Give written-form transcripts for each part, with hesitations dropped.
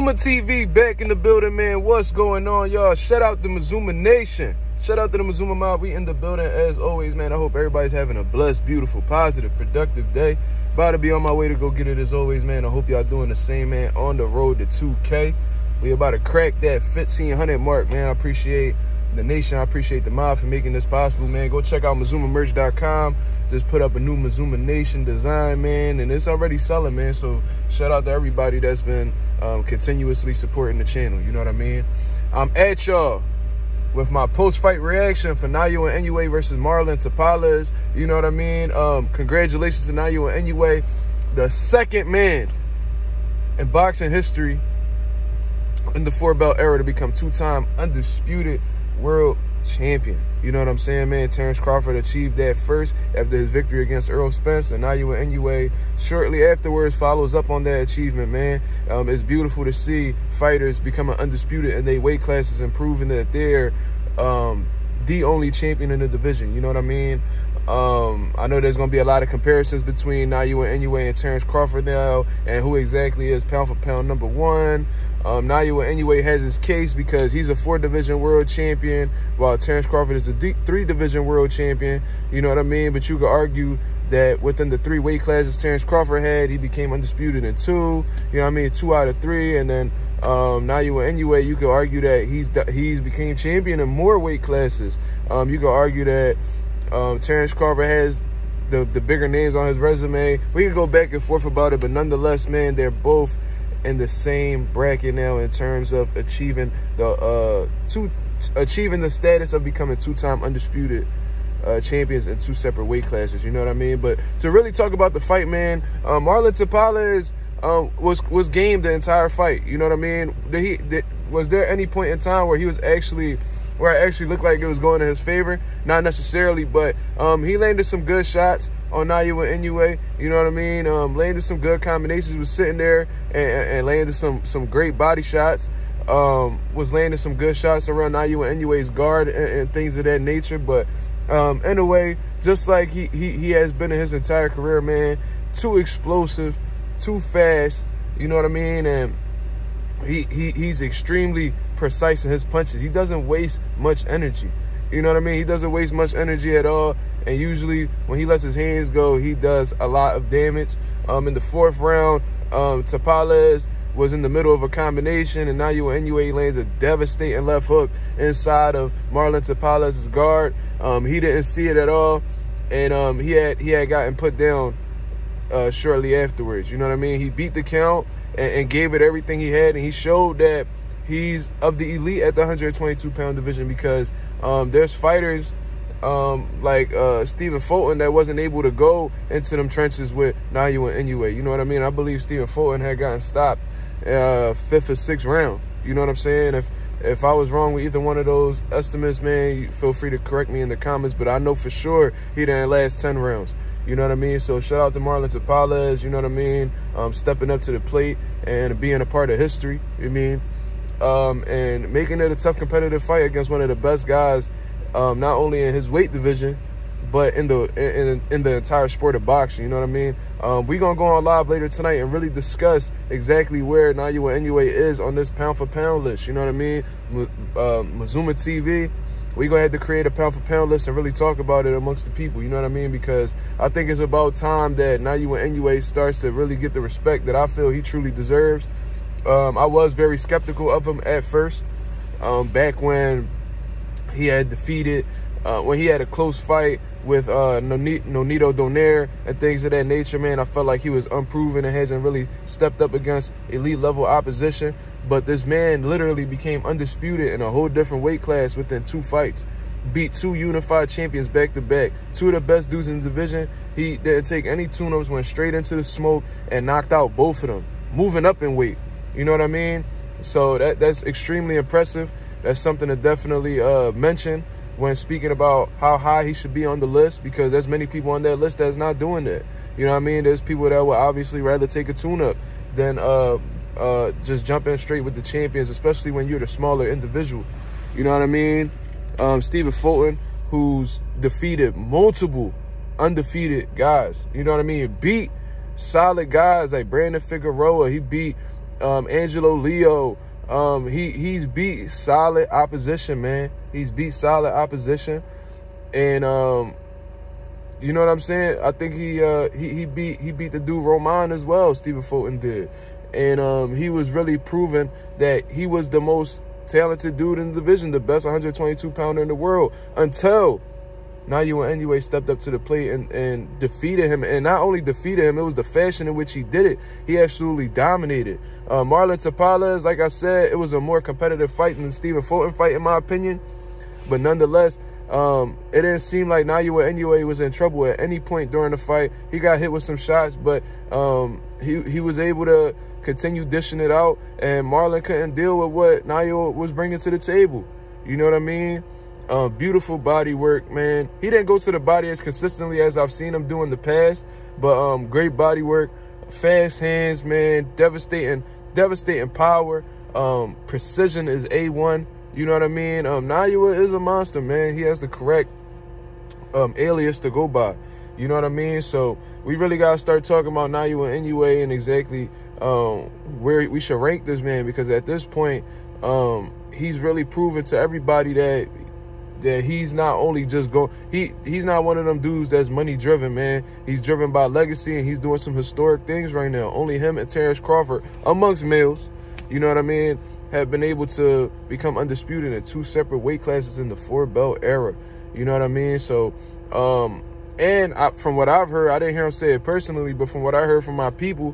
Mazuma TV back in the building, man. What's going on, y'all? Shout out to Mazuma Nation. Shout out to the Mazuma Mob. We in the building as always, man. I hope everybody's having a blessed, beautiful, positive, productive day. About to be on my way to go get it as always, man. I hope y'all doing the same, man. On the road to 2K. We about to crack that 1,500 mark, man. I appreciate the nation. I appreciate the mob for making this possible, man. Go check out MazumaMerch.com. Just put up a new Mazuma Nation design, man, and it's already selling, man. So shout out to everybody that's been continuously supporting the channel. You know what I mean? I'm at y'all with my post-fight reaction for Naoya and Inoue versus Marlon Tapales. You know what I mean? Congratulations to Naoya and Inoue, the second man in boxing history in the 4-belt era to become two-time undisputed world champion. You know what I'm saying, man? Terence Crawford achieved that first after his victory against Earl Spence, and Naoya and Inoue shortly afterwards follows up on that achievement, man. It's beautiful to see fighters becoming undisputed in their weight classes and proving that they're the only champion in the division. You know what I mean? I know there's going to be a lot of comparisons between Naoya and Inoue and Terence Crawford now, and who exactly is pound for pound number one. Naoya and Inoue has his case because he's a 4-division world champion, while Terence Crawford is a 3-division world champion. You know what I mean? But you could argue that within the 3 weight classes Terence Crawford had, he became undisputed in 2. You know what I mean? 2 out of 3. And then Naoya and Inoue, you could argue that he's became champion in more weight classes. You could argue that Terence Crawford has the bigger names on his resume. We can go back and forth about it, but nonetheless, man, they're both in the same bracket now in terms of achieving the status of becoming 2-time undisputed champions in 2 separate weight classes. You know what I mean? But to really talk about the fight, man, Marlon Tapales was game the entire fight. You know what I mean? Was there any point in time where he was actually where it actually looked like it was going in his favor? Not necessarily, but he landed some good shots on Naoya and Inoue. You know what I mean? Landed some good combinations. Was sitting there and landed some great body shots. Was landing some good shots around Naoya and Inoue's guard and things of that nature. But in a way, just like he has been in his entire career, man, too explosive, too fast. You know what I mean? And he's extremely precise in his punches. He doesn't waste much energy. You know what I mean? He doesn't waste much energy at all. And usually when he lets his hands go, he does a lot of damage. In the 4th round, Tapales was in the middle of a combination, and Naoya and Inoue lands a devastating left hook inside of Marlon Tapales' guard. He didn't see it at all, and he had gotten put down shortly afterwards. You know what I mean? He beat the count and gave it everything he had, and he showed that he's of the elite at the 122-pound division, because there's fighters like Stephen Fulton that wasn't able to go into them trenches with Naoya and Inoue. You know what I mean? I believe Stephen Fulton had gotten stopped 5th or 6th round. You know what I'm saying? If I was wrong with either one of those estimates, man, you feel free to correct me in the comments, but I know for sure he didn't last 10 rounds. You know what I mean? So shout out to Marlon Tapales, you know what I mean? Stepping up to the plate and being a part of history, you mean? And making it a tough competitive fight against one of the best guys, not only in his weight division, but in the entire sport of boxing. You know what I mean? We're gonna go on live later tonight and really discuss exactly where Naoya and Inoue is on this pound for pound list. You know what I mean? Mazuma TV, we're gonna have to create a pound for pound list and really talk about it amongst the people. You know what I mean? Because I think it's about time that Naoya and Inoue starts to really get the respect that I feel he truly deserves. I was very skeptical of him at first, back when he had defeated, when he had a close fight with Nonito Donaire and things of that nature, man. I felt like he was unproven and hasn't really stepped up against elite level opposition. But this man literally became undisputed in a whole different weight class within 2 fights. Beat 2 unified champions back to back. 2 of the best dudes in the division. He didn't take any tune-ups, went straight into the smoke and knocked out both of them, moving up in weight. You know what I mean? So that's extremely impressive. That's something to definitely mention when speaking about how high he should be on the list, because there's many people on that list that's not doing that. You know what I mean? There's people that will obviously rather take a tune-up than just jump in straight with the champions, especially when you're the smaller individual. You know what I mean? Stephen Fulton, who's defeated multiple undefeated guys. You know what I mean? Beat solid guys like Brandon Figueroa. He beat Angelo Leo. He's beat solid opposition, man. He's beat solid opposition, and you know what I'm saying? I think he beat the dude Roman as well. Stephen Fulton did, and he was really proving that he was the most talented dude in the division, the best 122-pounder in the world, until Naoya Inoue stepped up to the plate and defeated him. And not only defeated him, it was the fashion in which he did it. He absolutely dominated. Marlon Tapales, like I said, it was a more competitive fight than the Stephen Fulton fight, in my opinion. But nonetheless, it didn't seem like Naoya Inoue was in trouble at any point during the fight. He got hit with some shots, but he was able to continue dishing it out, and Marlon couldn't deal with what Naoya was bringing to the table. You know what I mean? Beautiful body work, man. He didn't go to the body as consistently as I've seen him do in the past, but great body work, fast hands, man, devastating power. Precision is A1. You know what I mean? Naoya is a monster, man. He has the correct alias to go by. You know what I mean? So we really got to start talking about Naoya Inoue and exactly where we should rank this man, because at this point, he's really proven to everybody that he's not only just he's not one of them dudes that's money driven, man. He's driven by legacy, and he's doing some historic things right now. Only him and Terence Crawford, amongst males, you know what I mean, have been able to become undisputed in 2 separate weight classes in the 4-belt era. You know what I mean? So, from what I've heard, I didn't hear him say it personally, but from what I heard from my people,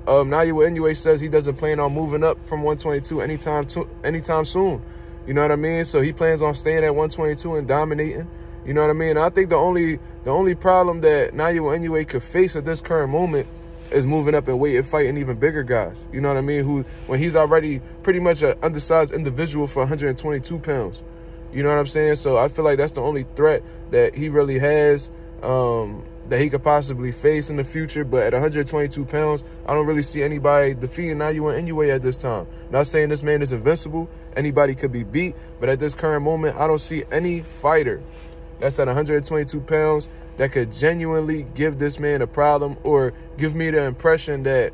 Naoya Inoue says he doesn't plan on moving up from 122 anytime soon. You know what I mean? So he plans on staying at 122 and dominating. You know what I mean? I think the only problem that Naoya Inoue could face at this current moment is moving up in weight and fighting even bigger guys. You know what I mean? When he's already pretty much an undersized individual for 122 pounds. You know what I'm saying? So I feel like that's the only threat that he really has, that he could possibly face in the future. But at 122 pounds, I don't really see anybody defeating Naoya Inoue at this time. Not saying this man is invincible. Anybody could be beat. But at this current moment, I don't see any fighter that's at 122 pounds that could genuinely give this man a problem or give me the impression that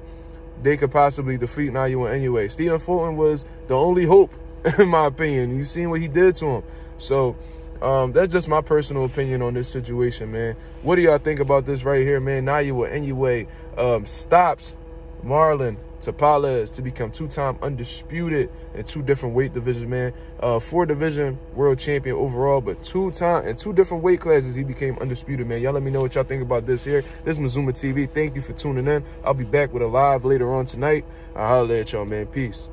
they could possibly defeat Naoya Inoue. Stephen Fulton was the only hope, in my opinion. You've seen what he did to him. So that's just my personal opinion on this situation, man. What do y'all think about this right here, man? Naoya Inoue stops Marlon Tapales to become 2-time undisputed in 2 different weight divisions, man. 4-division world champion overall, but 2-time in 2 different weight classes he became undisputed, man. Y'all let me know what y'all think about this here. This is Mazuma TV. Thank you for tuning in. I'll be back with a live later on tonight. I'll holler at y'all, man. Peace.